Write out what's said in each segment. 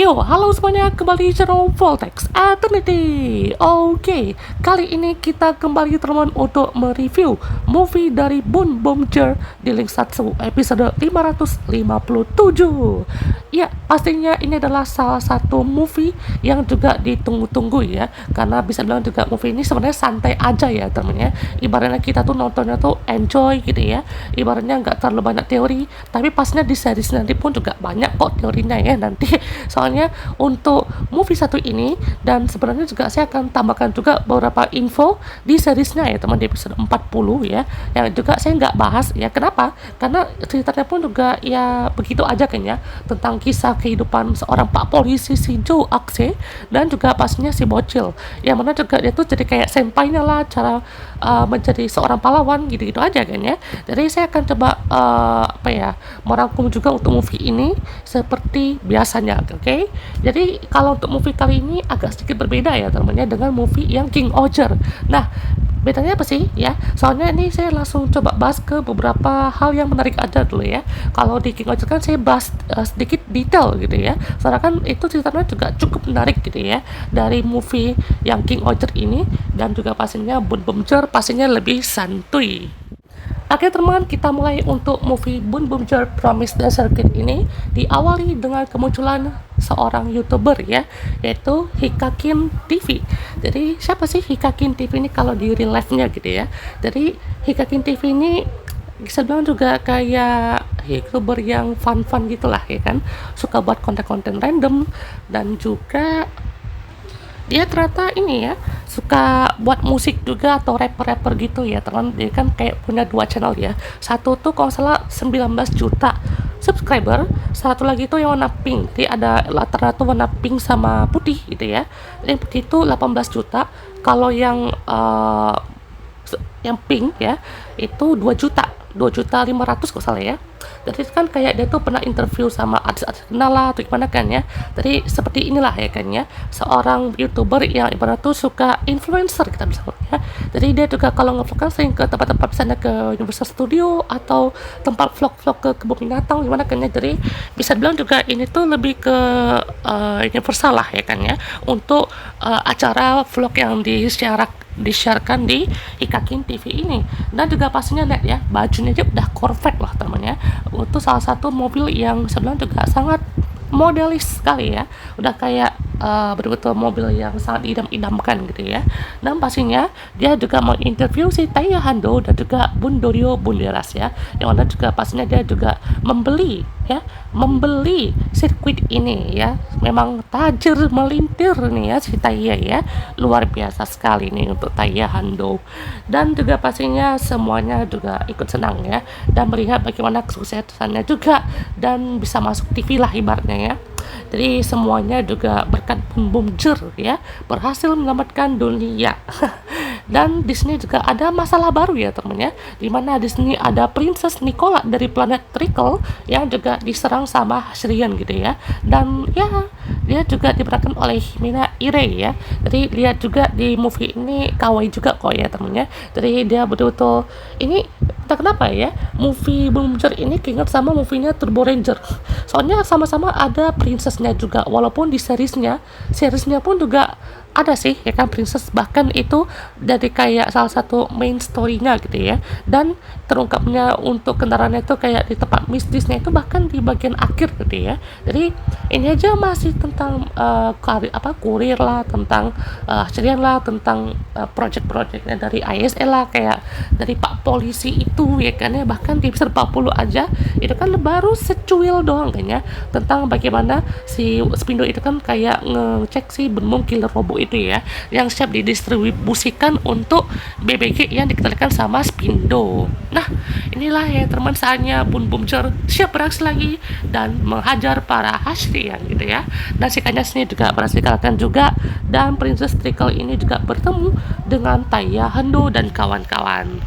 Yo, halo semuanya, kembali di channel Voltex Eternity. Oke, kali ini kita kembali teman untuk mereview movie dari Bun Bumjer di Link Satsu episode 557. Ya, pastinya ini adalah salah satu movie yang juga ditunggu-tunggu ya, karena bisa bilang juga movie ini sebenarnya santai aja ya temennya. Ibaratnya kita tuh nontonnya tuh enjoy gitu ya, ibaratnya nggak terlalu banyak teori, tapi pasnya di series nanti pun juga banyak kok teorinya ya nanti. Soalnya untuk movie satu ini, dan sebenarnya juga saya akan tambahkan juga beberapa info di seriesnya ya teman, di episode 40 ya, yang juga saya nggak bahas ya. Kenapa? Karena ceritanya pun juga ya begitu aja kayaknya, tentang kisah kehidupan seorang pak polisi si Joe Akse, dan juga pastinya si Bocil yang mana juga dia tuh jadi kayak sempainya lah, cara menjadi seorang pahlawan gitu-gitu aja kayaknya. Jadi saya akan coba merangkum juga untuk movie ini seperti biasanya, oke? Jadi kalau untuk movie kali ini agak sedikit berbeda ya teman-teman dengan movie yang King Oger. Nah, bedanya apa sih ya? Soalnya ini saya langsung coba bahas ke beberapa hal yang menarik aja dulu ya. Kalau di King Oger kan saya bahas sedikit detail gitu ya. Soalnya kan itu ceritanya juga cukup menarik gitu ya dari movie yang King Oger ini, dan juga pastinya Bun Bumjer pastinya lebih santuy. Oke teman, kita mulai untuk movie Bun Bumjer Promise the Circuit ini diawali dengan kemunculan seorang YouTuber ya, yaitu Hikakin TV. Jadi siapa sih Hikakin TV ini kalau di real life-nya gitu ya? Jadi Hikakin TV ini bisa bilang juga kayak YouTuber yang fun-fun gitulah ya kan, suka buat konten-konten random, dan juga dia ternyata ini ya suka buat musik juga atau rapper-rapper gitu ya teman. Dia kan kayak punya dua channel ya, satu tuh kalau salah 19 juta subscriber, satu lagi tuh yang warna pink. Jadi ada latar tuh warna pink sama putih gitu ya. Yang putih itu 18 juta, kalau yang pink ya itu 2 juta, 2.500.000 kok salah ya. Jadi kan kayak dia tuh pernah interview sama artis-artis kenal lah atau gimana kan ya. Jadi seperti inilah ya kan ya, seorang YouTuber yang ibarat tuh suka influencer kita bisa ya. Jadi dia juga kalau ngevlog kan sering ke tempat-tempat misalnya ke Universal Studio atau tempat vlog-vlog ke kebun binatang gimana kan ya. Jadi bisa bilang juga ini tuh lebih ke universal lah ya kan ya, untuk acara vlog yang disiarkan di Hikakin TV ini. Dan juga pastinya lihat ya, bajunya aja udah Corvette lah temannya, itu salah satu mobil yang sebenarnya juga sangat modelis sekali ya, udah kayak betul-betul mobil yang sangat idam-idamkan gitu ya. Dan pastinya dia juga mau interview si Taya Hando dan juga Bundorio Bunderas ya, yang mana juga pastinya dia juga membeli sirkuit ini ya. Memang tajir melintir nih ya si Taya ya, luar biasa sekali nih untuk Taya Hando. Dan juga pastinya semuanya juga ikut senang ya, dan melihat bagaimana kesuksesannya juga, dan bisa masuk TV lah ibaratnya ya. Jadi semuanya juga berkat Bun Bumjer ya, berhasil menyelamatkan dunia. Dan di sini juga ada masalah baru ya temennya, dimana di sini ada Princess Nicola dari planet Trickle yang juga diserang sama Shirien gitu ya. Dan ya dia juga diperankan oleh Himina Ire ya. Jadi lihat juga di movie ini kawaii juga kok ya temennya. Jadi dia betul-betul ini, entah kenapa ya, movie Bun Bumjer ini keinget sama movie-nya Turbo Ranger. Soalnya sama-sama ada princess-nya juga, walaupun di seriesnya pun juga ada sih ya kan princess, bahkan itu dari kayak salah satu main story-nya gitu ya. Dan terungkapnya untuk kendaraannya itu kayak di tempat mistisnya itu bahkan di bagian akhir gitu ya. Jadi ini aja masih tentang kurir lah, tentang harian lah, tentang project-projectnya dari ISL lah, kayak dari pak polisi itu ya kan ya. Bahkan di episode 40 aja itu kan baru secuil doang kayaknya, tentang bagaimana si Spindo itu kan kayak ngecek si benmung killer robot itu ya, yang siap didistribusikan untuk BBG yang dikendalikan sama Spindo. Nah, inilah ya teman, saatnya Bun Bumjer siap beraksi lagi dan menghajar para Hashrian gitu ya. Dan si Kanyas ini juga berhasil dikalahkan juga, dan Princess Trickle ini juga bertemu dengan Taya Hando dan kawan-kawan.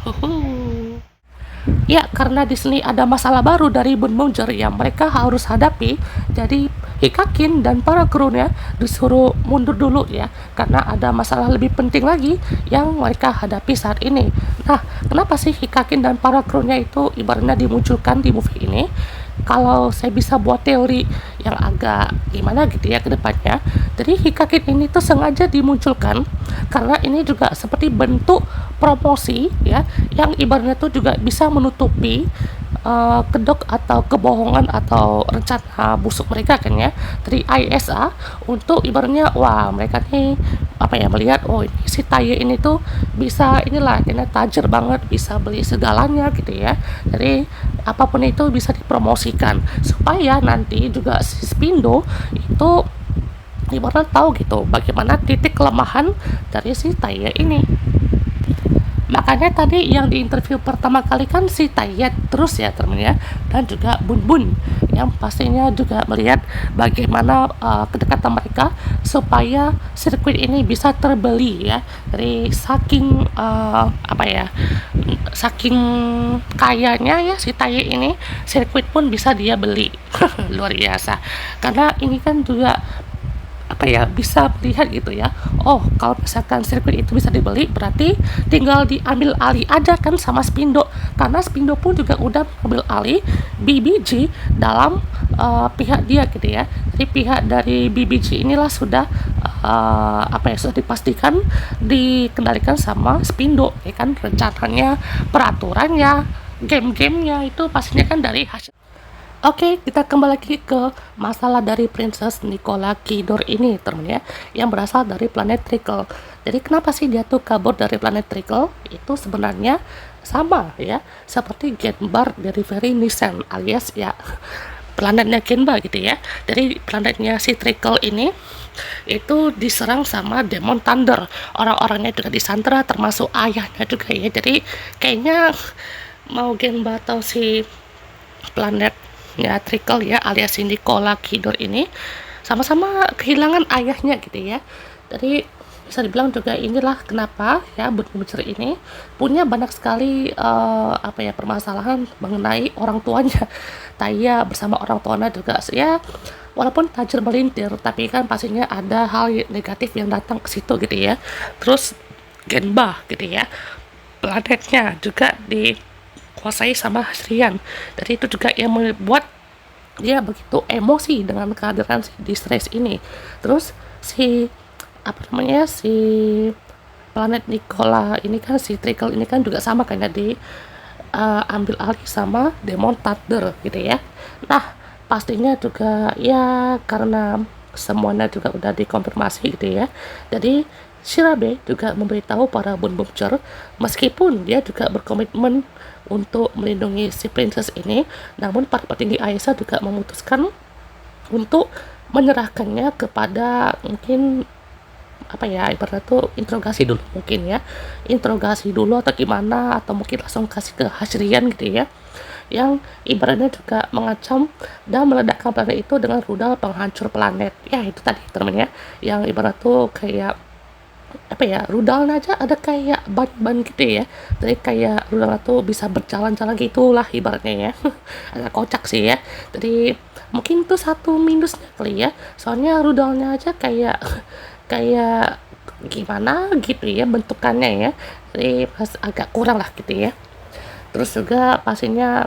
Ya, karena di sini ada masalah baru dari Bun Bumjer yang mereka harus hadapi. Jadi Hikakin dan para krunya disuruh mundur dulu ya, karena ada masalah lebih penting lagi yang mereka hadapi saat ini. Nah, kenapa sih Hikakin dan para krunya itu ibaratnya dimunculkan di movie ini? Kalau saya bisa buat teori yang agak gimana gitu ya ke depannya. Jadi Hikakin ini tuh sengaja dimunculkan karena ini juga seperti bentuk promosi ya, yang ibaratnya tuh juga bisa menutupi kedok atau kebohongan atau rencana busuk mereka kan ya dari ISA, untuk ibaratnya wah mereka nih apa ya melihat oh ini si Taye ini tuh bisa inilah kayaknya tajir banget, bisa beli segalanya gitu ya. Jadi apapun itu bisa dipromosikan supaya nanti juga si Spindo itu ibaratnya tahu gitu bagaimana titik kelemahan dari si Taye ini. Makanya tadi yang di interview pertama kali kan si Tayet terus ya temen ya, dan juga Bun Bun yang pastinya juga melihat bagaimana kedekatan mereka supaya sirkuit ini bisa terbeli ya, dari saking apa ya, saking kayanya ya si Tayet ini, sirkuit pun bisa dia beli. Luar biasa, karena ini kan juga apa ya bisa melihat gitu ya, oh kalau misalkan sirkuit itu bisa dibeli berarti tinggal diambil alih aja kan sama Spindo, karena Spindo pun juga udah mengambil alih BBG dalam pihak dia gitu ya. Jadi pihak dari BBG inilah sudah apa ya sudah dipastikan dikendalikan sama Spindo ya kan, rencananya, peraturannya, game-gamenya itu pastinya kan dari hasil. Oke, kita kembali lagi ke masalah dari Princess Nicola Kidor ini, teman ya, yang berasal dari planet Trickle. Jadi kenapa sih dia tuh kabur dari planet Trickle? Itu sebenarnya sama ya, seperti Genbar dari Very Nissan alias ya planetnya Genba gitu ya. Jadi planetnya si Trickle ini itu diserang sama Demon Thunder. Orang-orangnya juga disandera termasuk ayahnya juga ya. Jadi kayaknya mau Genba atau si planetnya Trickle ya alias si Nicola Kidor ini sama-sama kehilangan ayahnya gitu ya. Jadi bisa dibilang juga inilah kenapa ya Butcher ini punya banyak sekali apa ya permasalahan mengenai orang tuanya. Taya bersama orang tuanya juga ya, walaupun tajir melintir tapi kan pastinya ada hal negatif yang datang ke situ gitu ya. Terus Genba gitu ya, planetnya juga dikuasai sama Hasrian. Jadi itu juga yang membuat dia begitu emosi dengan kehadiran si Distress ini. Terus si apa namanya si planet Nicola ini kan, si Trickle ini kan juga sama kayak di ambil alih sama Demon Thunder gitu ya. Nah pastinya juga ya karena semuanya juga udah dikonfirmasi gitu ya, jadi Shirabe juga memberitahu para Butcher meskipun dia juga berkomitmen untuk melindungi si princess ini, namun para petinggi Aisyah juga memutuskan untuk menyerahkannya kepada mungkin apa ya ibaratnya tuh interogasi dulu mungkin ya, interogasi dulu atau gimana, atau mungkin langsung kasih ke Hasrian gitu ya, yang ibaratnya juga mengancam dan meledakkan planet itu dengan rudal penghancur planet ya. Itu tadi temennya yang ibarat tuh kayak apa ya, rudalnya aja ada kayak ban-ban gitu ya, jadi kayak rudalnya tuh bisa berjalan-jalan gitulah ibaratnya ya. Agak kocak sih ya, jadi mungkin itu satu minusnya kali ya, soalnya rudalnya aja kayak kayak gimana gitu ya bentukannya ya, jadi pas agak kurang lah gitu ya. Terus juga pastinya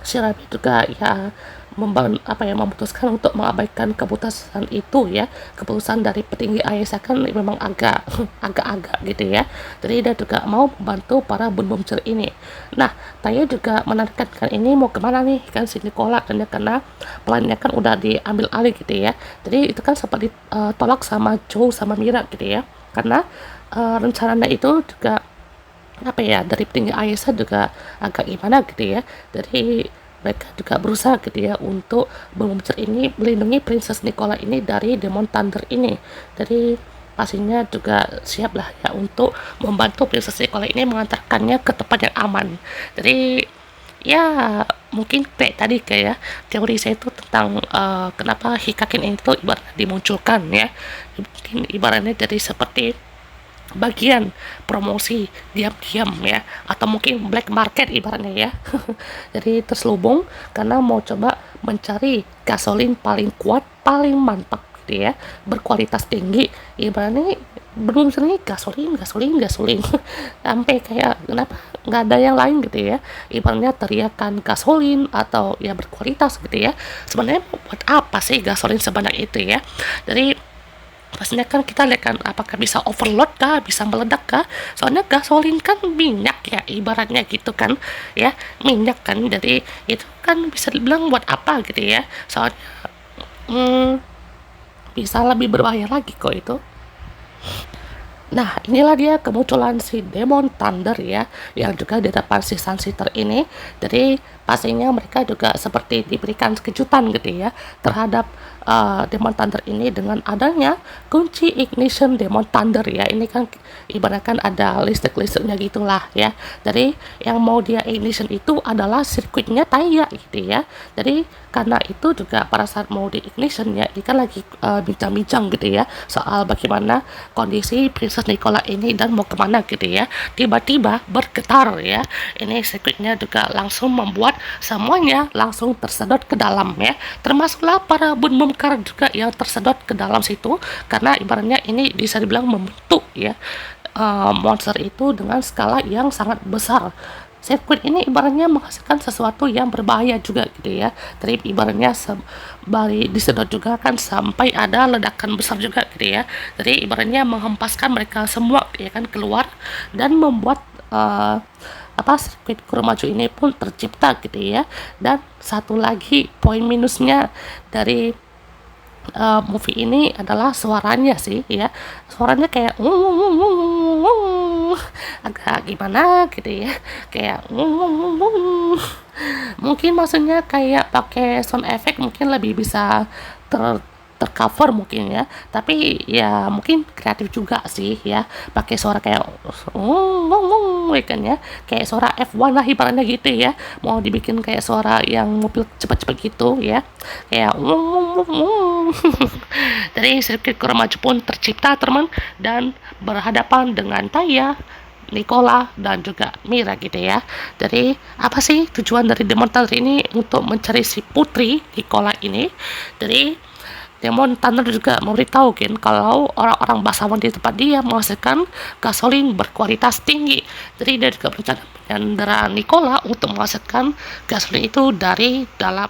Shirabi juga ya memutuskan untuk mengabaikan keputusan itu ya, keputusan dari petinggi Aisyah kan memang agak agak-agak gitu ya, jadi dia juga mau membantu para Butcher ini. Nah Taya juga menargetkan ini mau kemana nih kan si Nicola kan ya, karena plannya kan udah diambil alih gitu ya, jadi itu kan sempat ditolak sama Joe sama Mira gitu ya, karena rencananya itu juga apa ya dari petinggi Aisyah juga agak gimana gitu ya, jadi mereka juga berusaha gitu ya untuk Butcher ini melindungi Princess Nicola ini dari Demon Thunder ini. Jadi pastinya juga siap lah ya untuk membantu Princess Nicola ini mengantarkannya ke tempat yang aman. Jadi ya mungkin kayak tadi kayak teori saya itu tentang kenapa Hikakin itu ibaratnya dimunculkan ya, mungkin ibaratnya jadi seperti bagian promosi diam-diam ya, atau mungkin black market ibaratnya ya. Jadi terselubung karena mau coba mencari gasolin paling kuat, paling mantap gitu ya, berkualitas tinggi ibaratnya belum sering gasolin gasolin gasolin sampai kayak kenapa nggak ada yang lain gitu ya, ibaratnya teriakan gasolin atau ya berkualitas gitu ya. Sebenarnya buat apa sih gasolin sebanyak itu ya? Jadi pastinya kan kita lihat kan apakah bisa overload kah, bisa meledak kah? Soalnya gasolin kan minyak ya, ibaratnya gitu kan ya, minyak kan. Jadi itu kan bisa dibilang buat apa gitu ya? Soalnya hmm, bisa lebih berbahaya lagi kok itu. Nah, inilah dia kemunculan si Demon Thunder ya, yang juga di depan si Sun Sister ini. Jadi, pastinya mereka juga seperti diberikan kejutan gitu ya, terhadap Demon Thunder ini dengan adanya kunci ignition Demon Thunder ya. Ini kan ibaratkan ada listrik-listriknya gitulah ya. Jadi, yang mau dia ignition itu adalah sirkuitnya Taya gitu ya. Jadi, karena itu juga pada saat mau di ignition ya, ini kan lagi bincang-bincang gitu ya, soal bagaimana kondisi Princess Nicola ini dan mau kemana gitu ya. Tiba-tiba bergetar ya, ini sirkuitnya juga langsung membuat semuanya langsung tersedot ke dalam ya, termasuklah para Boom Boom Car juga yang tersedot ke dalam situ, karena ibaratnya ini bisa dibilang membentuk ya monster itu dengan skala yang sangat besar. Sirkuit ini ibaratnya menghasilkan sesuatu yang berbahaya juga gitu ya. Jadi ibaratnya bari disedot juga kan sampai ada ledakan besar juga gitu ya. Jadi ibaratnya menghempaskan mereka semua ya kan keluar dan membuat sirkuit Kuromajo ini pun tercipta gitu ya. Dan satu lagi poin minusnya dari movie ini adalah suaranya sih ya, suaranya kayak agak gimana gitu ya, kayak mungkin maksudnya kayak pakai sound effect mungkin lebih bisa tercover mungkin ya, tapi ya mungkin kreatif juga sih ya, pakai suara kayak kan ya, kayak suara F1 lah ibaratnya gitu ya, mau dibikin kayak suara yang mobil cepat-cepat gitu ya, kayak dari sirkuit Kuromajo pun tercipta teman, dan berhadapan dengan Taya, Nicola dan juga Mira gitu ya. Jadi apa sih tujuan dari Demon Thunder ini? Untuk mencari si putri Nicola ini. Jadi Demon Thunder juga memberitahu kan kalau orang-orang bangsawan di tempat dia menghasilkan gasolin berkualitas tinggi. Jadi dia juga berencana menyandera Nicola untuk menghasilkan gasolin itu dari dalam.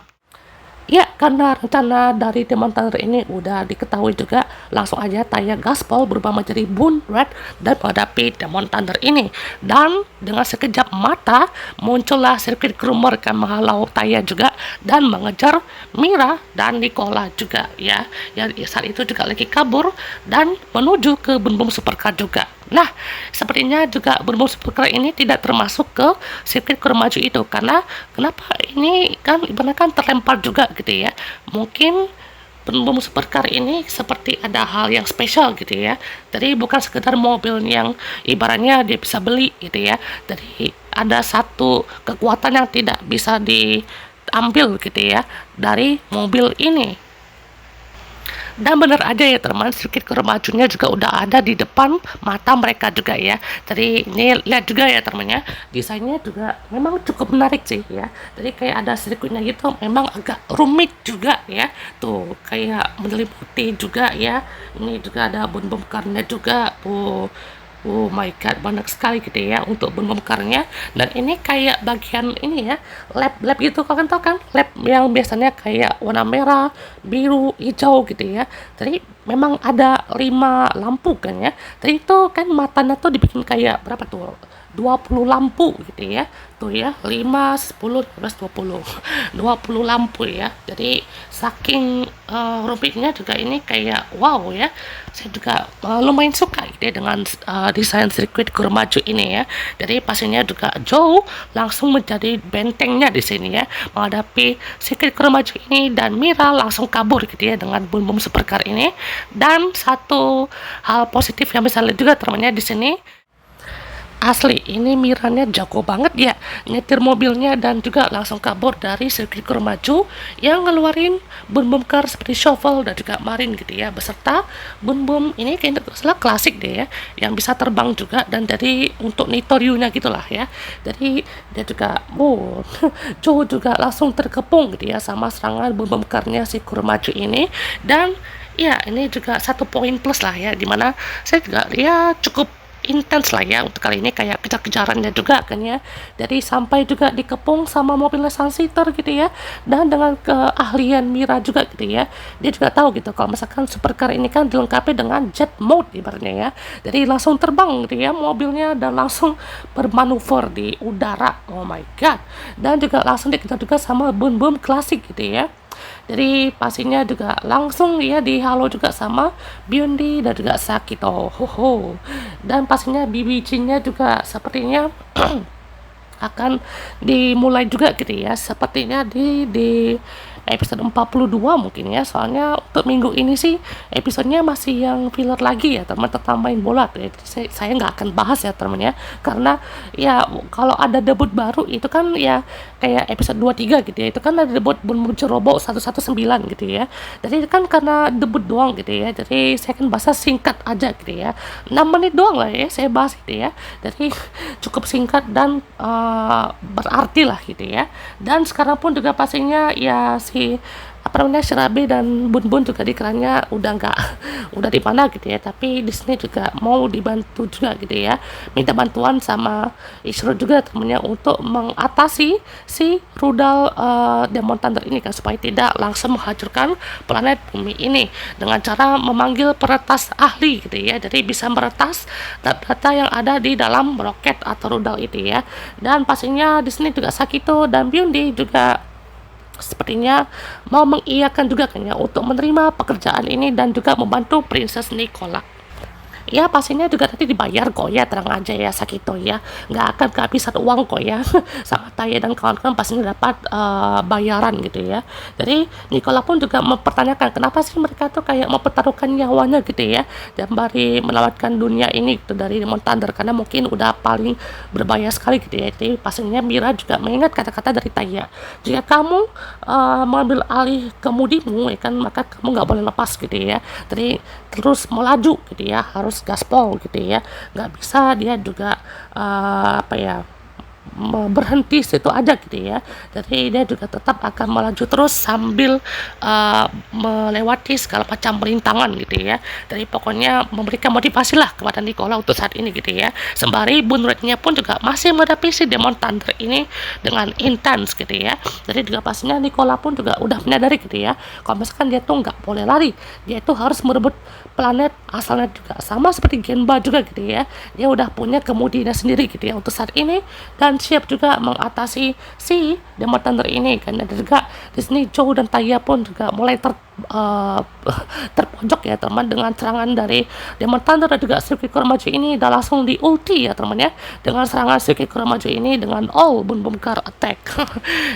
Ya, karena rencana dari Demon Thunder ini udah diketahui juga, langsung aja Taya Gaspol berubah menjadi Boon Red dan menghadapi Demon Thunder ini. Dan dengan sekejap mata, muncullah sirkuit Groomer yang menghalau Taya juga dan mengejar Mira dan Nicola juga ya. Yang saat itu juga lagi kabur dan menuju ke Boom Boom Supercar juga. Nah, sepertinya juga Boom Boom Supercar ini tidak termasuk ke sirkuit Kuromajo itu, karena kenapa ini kan ibaratnya kan terlempar juga gitu ya. Mungkin Boom Boom Supercar ini seperti ada hal yang spesial gitu ya. Jadi bukan sekedar mobil yang ibaratnya dia bisa beli gitu ya. Jadi ada satu kekuatan yang tidak bisa diambil gitu ya dari mobil ini. Dan bener aja ya teman, sirkuit Kuromajonya juga udah ada di depan mata mereka juga ya. Jadi ini lihat juga ya temannya, desainnya juga memang cukup menarik sih ya. Jadi kayak ada sirkuitnya gitu, memang agak rumit juga ya. Tuh kayak menyelimuti juga ya. Ini juga ada bom-bom-karnya juga. Oh my god, banyak sekali gitu ya untuk membongkarnya. Dan ini kayak bagian ini ya, lab gitu, kalian tau kan, lab yang biasanya kayak warna merah, biru, hijau gitu ya. Jadi memang ada 5 lampu kan ya. Jadi itu kan matanya tuh dibikin kayak berapa tuh, 20 lampu gitu ya. Tuh ya, 5, 10, 15, 20 20 lampu ya. Jadi saking rumitnya juga ini kayak wow ya. Saya juga lumayan suka gitu ya dengan desain sirkuit Kuromajo ini ya. Jadi pastinya juga Joe langsung menjadi bentengnya di sini ya, menghadapi sirkuit Kuromajo ini, dan Mira langsung kabur gitu ya dengan Boom Boom Supercar ini. Dan satu hal positif yang bisa lihat juga temannya di sini, asli ini Miranya jago banget ya nyetir mobilnya, dan juga langsung kabur dari sirkuit Kuromajo yang ngeluarin Boom Boom Car seperti Shovel dan juga Marin gitu ya, beserta Boom Boom ini kayaknya salah klasik deh ya, yang bisa terbang juga, dan jadi untuk Nitoryu-nya gitulah ya. Jadi dia juga Joe juga langsung terkepung gitu ya sama serangan Boom Boom Car-nya si Kuromajo ini. Dan Ya, ini juga satu poin plus lah ya, dimana saya juga ya cukup intens lah ya untuk kali ini kayak kejar-kejarannya juga kan ya. Jadi sampai juga dikepung sama mobilnya Sunseeker gitu ya. Dan dengan keahlian Mira juga gitu ya. Dia juga tahu gitu kalau misalkan supercar ini kan dilengkapi dengan jet mode ibaratnya ya. Jadi langsung terbang gitu ya mobilnya dan langsung bermanuver di udara. Oh my god. Dan juga langsung dikejar juga sama boom-boom klasik gitu ya. Jadi pastinya juga langsung ya dihalo juga sama Biondi dan juga Sakito. Hoho. Dan pastinya BBG-nya juga sepertinya akan dimulai juga gitu ya. Sepertinya di episode 42 mungkin ya. Soalnya untuk minggu ini sih episodenya masih yang filler lagi ya teman, tentang main bola tuh ya. Jadi saya nggak akan bahas ya teman ya, karena ya kalau ada debut baru itu kan ya kayak episode 23 gitu ya, itu kan ada debut Bun Cerobo 119 gitu ya. Jadi kan karena debut doang gitu ya, jadi saya kan bahas singkat aja gitu ya, 6 menit doang lah ya saya bahas gitu ya. Jadi cukup singkat dan berarti lah gitu ya. Dan sekarang pun juga pastinya ya si apa namanya Shirabe dan Bun Bun juga dikiranya udah nggak udah di mana gitu ya, tapi di sini juga mau dibantu juga gitu ya, minta bantuan sama Ishiro juga temennya untuk mengatasi si rudal Demon Thunder ini kan, supaya tidak langsung menghancurkan planet bumi ini dengan cara memanggil peretas ahli gitu ya. Jadi bisa meretas data-data yang ada di dalam roket atau rudal itu ya. Dan pastinya di sini juga Sakito dan Biondi juga sepertinya mau mengiyakan juga kan ya untuk menerima pekerjaan ini dan juga membantu Princess Nicola. Ya pastinya juga nanti dibayar kok ya, tenang aja ya Sakito ya, nggak akan kehabisan uang kok ya. Sama Taya dan kawan-kawan pastinya dapat bayaran gitu ya. Jadi Nicola pun juga mempertanyakan kenapa sih mereka tuh kayak mempertaruhkan nyawanya gitu ya, dan mari melewatkan dunia ini gitu dari Demon Thunder, karena mungkin udah paling berbahaya sekali gitu ya. Jadi pastinya Mira juga mengingat kata-kata dari Taya, jika kamu mengambil alih kemudimu ya kan, maka kamu nggak boleh lepas gitu ya. Jadi terus melaju gitu ya, harus gaspol gitu ya, nggak bisa dia juga apa ya berhenti situ aja gitu ya. Jadi dia juga tetap akan melaju terus sambil melewati segala macam rintangan gitu ya. Jadi pokoknya memberikan motivasi lah kepada Nicola untuk saat ini gitu ya. Sembari Bunrednya pun juga masih menghadapi si Demon Thunder ini dengan intens gitu ya. Jadi juga pastinya Nicola pun juga udah menyadari gitu ya, kalau misalkan dia tuh nggak boleh lari, dia tuh harus merebut planet asalnya juga, sama seperti Genba juga gitu ya. Dia udah punya kemudiannya sendiri gitu ya untuk saat ini, dan siap juga mengatasi si Demon Thunder ini kan. Dan juga di sini Joe dan Taya pun juga mulai uh, terpojok ya teman, dengan serangan dari Demon Thunder dan juga Suki Kuromajo ini udah langsung di ulti ya teman ya, dengan serangan Suki Kuromajo ini dengan all Boom Boom Car attack.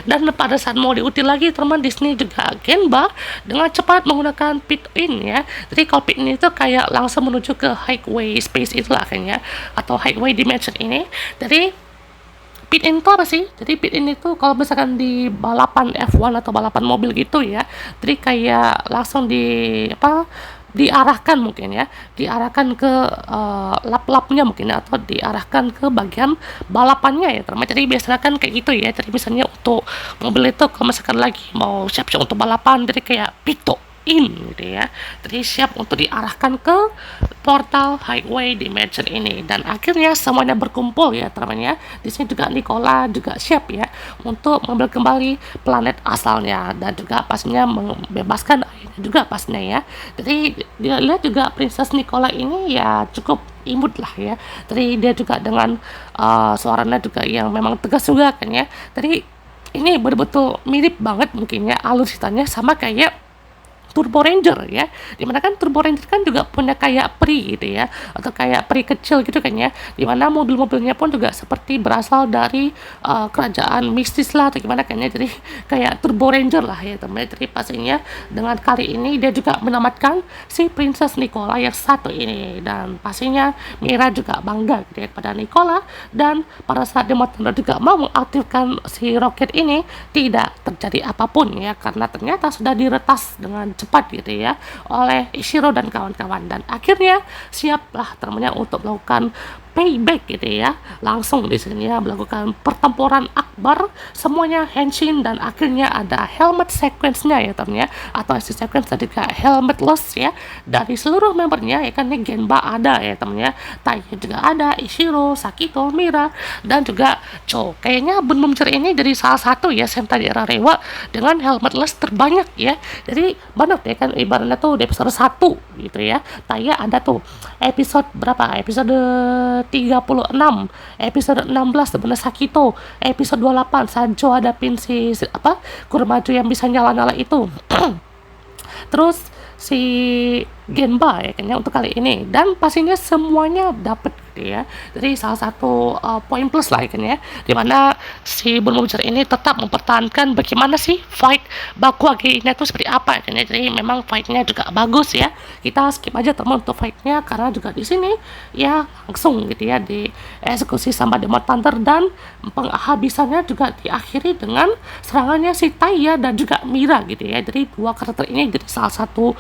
Dan pada saat mau diulti lagi teman, di sini juga Genba dengan cepat menggunakan pit in ya. Jadi kalau pit in itu kayak langsung menuju ke highway space itulah kan ya, atau highway dimension ini. Jadi pit in itu apa sih? Jadi pit in itu kalau misalkan di balapan F1 atau balapan mobil gitu ya, jadi kayak langsung diarahkan mungkin ya, diarahkan ke lap-lapnya mungkin ya, atau diarahkan ke bagian balapannya ya teman. Jadi biasanya kan kayak gitu ya. Jadi misalnya untuk mobil itu kalau misalkan lagi mau siap-siap untuk balapan, jadi kayak pito in gitu ya. Jadi siap untuk diarahkan ke portal highway dimension ini. Dan akhirnya semuanya berkumpul ya teman-teman ya. Di sini juga Nicola juga siap ya untuk mengambil kembali planet asalnya, dan juga pastinya membebaskan ayahnya juga pastinya ya. Jadi dia lihat juga Princess Nicola ini ya cukup imut lah ya. Jadi dia juga dengan suaranya juga yang memang tegas juga kan ya. Jadi ini betul-betul mirip banget mungkin ya alusitannya sama kayak Turbo Ranger ya, dimana kan Turbo Ranger kan juga punya kayak peri gitu ya, atau kayak peri kecil gitu kan ya, dimana mobil-mobilnya pun juga seperti berasal dari kerajaan mistis lah atau gimana kan ya. Jadi kayak Turbo Ranger lah ya teman. Jadi pastinya dengan kali ini dia juga menamatkan si Princess Nicola yang satu ini, dan pastinya Mira juga bangga gitu ya kepada Nicola. Dan pada saat Demon Thunder juga mau mengaktifkan si roket ini, tidak terjadi apapun ya, karena ternyata sudah diretas dengan cepat gitu ya oleh Ishiro dan kawan-kawan. Dan akhirnya siaplah temannya untuk melakukan payback gitu ya, langsung di sini ya melakukan pertempuran akbar, semuanya henshin dan akhirnya ada helmet sequence-nya ya teman ya, atau action sequence tadi kayak helmetless ya dari seluruh membernya ya kan, nih Genba ada ya teman ya, Taiya juga ada, Ishiro, Sakito, Mira dan juga Cho. Kayaknya Bun Momjer ini dari salah satu ya Sentai di era Rewa dengan helmetless terbanyak ya, jadi banyak ya kan, ibaratnya tuh di episode 1 gitu ya, Taiya ada tuh episode berapa, episode 36, episode 16 sebenarnya Sakito, episode 28 Sancho hadapin si apa Kuromajo yang bisa nyala-nyala itu. Terus si Genba ya kayaknya untuk kali ini, dan pastinya semuanya dapat gitu ya. Jadi salah satu poin plus lah ya, dimana si Bun Momjer ini tetap mempertahankan bagaimana sih fight Bakuage-nya itu seperti apa ya. Jadi memang fightnya juga bagus ya. Kita skip aja teman untuk fightnya karena juga di sini ya langsung gitu ya di eksekusi sama Demon Thunder, dan penghabisannya juga diakhiri dengan serangannya si Taiya dan juga Mira gitu ya. Jadi dua karakter ini jadi salah satu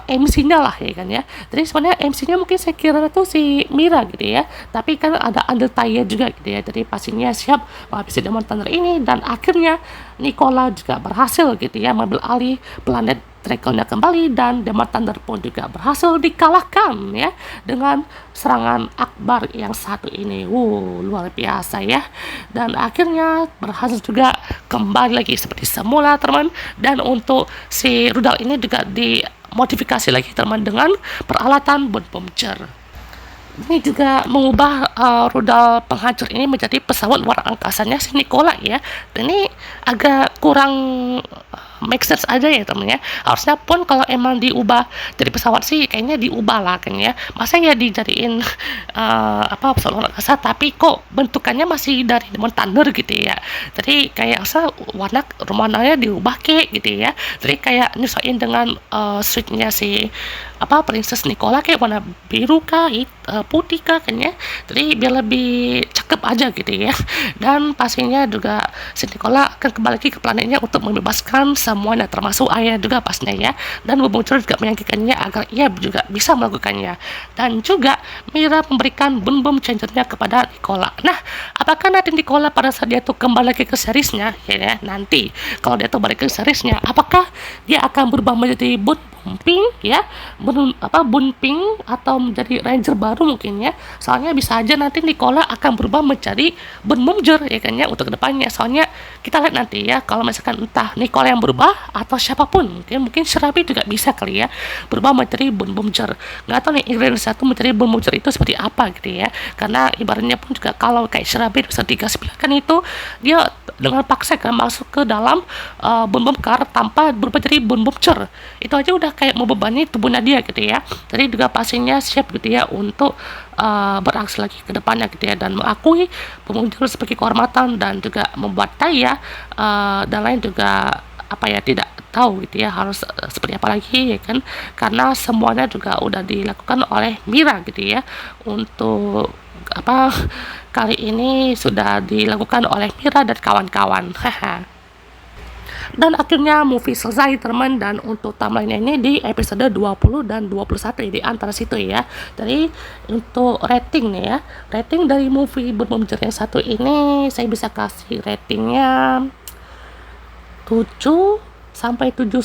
MC-nya lah ya kan ya. Jadi sebenarnya MC-nya mungkin saya kira itu si Mira gitu ya, tapi kan ada andil Taiya juga gitu ya. Jadi pastinya siap menghabisi Demon Thunder ini, dan akhirnya Nicola juga berhasil gitu ya mengambil alih planet Dragonnya kembali, dan Demon Thunder pun juga berhasil dikalahkan ya dengan serangan akbar yang satu ini. Luar biasa ya. Dan akhirnya berhasil juga kembali lagi seperti semula teman, dan untuk si rudal ini juga dimodifikasi lagi teman dengan peralatan Bun Momjer. Ini juga mengubah rudal penghancur ini menjadi pesawat luar angkasanya si Nicola ya. Dan ini agak kurang make sense aja ya temen ya. Harusnya pun kalau emang diubah dari pesawat sih kayaknya diubah lah kan ya. Masa ya dijadiin pesawat luar angkasa tapi kok bentukannya masih dari Demon Thunder gitu ya. Jadi kayak warnanya diubah kayak gitu ya. Jadi kayak nyesuaiin dengan suitnya si Princess Nicola kayak warna biru kah, putih kah kan ya. Jadi biar lebih cakep aja gitu ya. Dan pastinya juga si Nicola akan kembali lagi ke planetnya untuk membebaskan semuanya termasuk ayah juga pastinya ya. Dan Bun Momjer juga meyakinkannya agar ia juga bisa melakukannya. Dan juga Mira memberikan Bun Bom Changernya kepada Nicola. Nah, apakah nanti Nicola pada saat dia tuh kembali lagi ke seriesnya ya, nanti kalau dia tuh balik ke seriesnya, apakah dia akan berubah menjadi Bun Ping ya, Bun Ping atau menjadi ranger baru mungkin ya. Soalnya bisa aja nanti Nicola akan berubah menjadi Bun Momjer ya kan ya untuk kedepannya. Soalnya kita lihat nanti ya, kalau misalkan entah Nicola yang berubah atau siapapun, mungkin Shirabi juga bisa kali ya berubah menjadi Bun Momjer. Nggak tahu nih Ingredients satu menjadi Bun Momjer itu seperti apa gitu ya, karena ibaratnya pun juga kalau kayak Shirabi bisa digasihkan itu dia dengan paksa kan masuk ke dalam Bun Bom Car tanpa berubah jadi Bun Momjer. Itu aja udah kayak membebani tubuhnya dia gitu ya. Jadi juga pastinya siap gitu ya untuk beraksi lagi ke depannya gitu ya, dan mengakui Bun Momjer sebagai kehormatan, dan juga membuat Taiya dan lain juga tidak tahu gitu ya harus seperti apa lagi ya kan, karena semuanya juga udah dilakukan oleh Mira gitu ya. Untuk kali ini sudah dilakukan oleh Mira dan kawan-kawan. Dan akhirnya movie selesai teman, dan untuk timeline ini di episode 20 dan 21 di antara situ ya. Jadi untuk rating nih ya, rating dari movie Bun Momjer yang satu ini saya bisa kasih ratingnya 7 sampai 7,5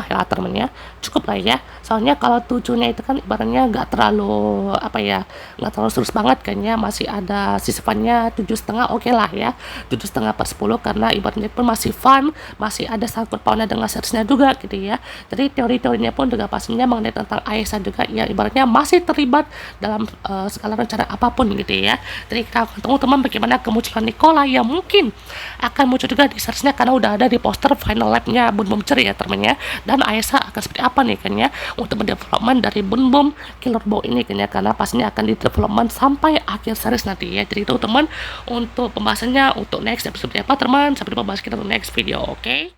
ya temen ya, cukup lah ya. Soalnya kalau 7-nya itu kan ibaratnya nggak terlalu nggak terlalu serius banget kan ya, masih ada sisipannya 7,5 oke lah ya, 7,5/10 karena ibaratnya pun masih fun, masih ada sangkut pautnya dengan seriesnya juga gitu ya. Jadi teori-teorinya pun juga pastinya mengenai tentang Aisyah juga ya, ibaratnya masih terlibat dalam segala rencana apapun gitu ya. Jadi kita akan tunggu teman bagaimana kemunculan Nicola yang mungkin akan muncul juga di seriesnya, karena udah ada di poster final lab-nya Bun Momjer ya temennya. Dan Aisyah akan seperti apa nih kan ya untuk mendevelopment dari Bun Bom Killer Bow ini kan ya, karena pastinya akan di development sampai akhir series nanti ya. Jadi itu teman untuk pembahasannya untuk next episode seperti apa teman, sampai jumpa kita untuk next video, oke?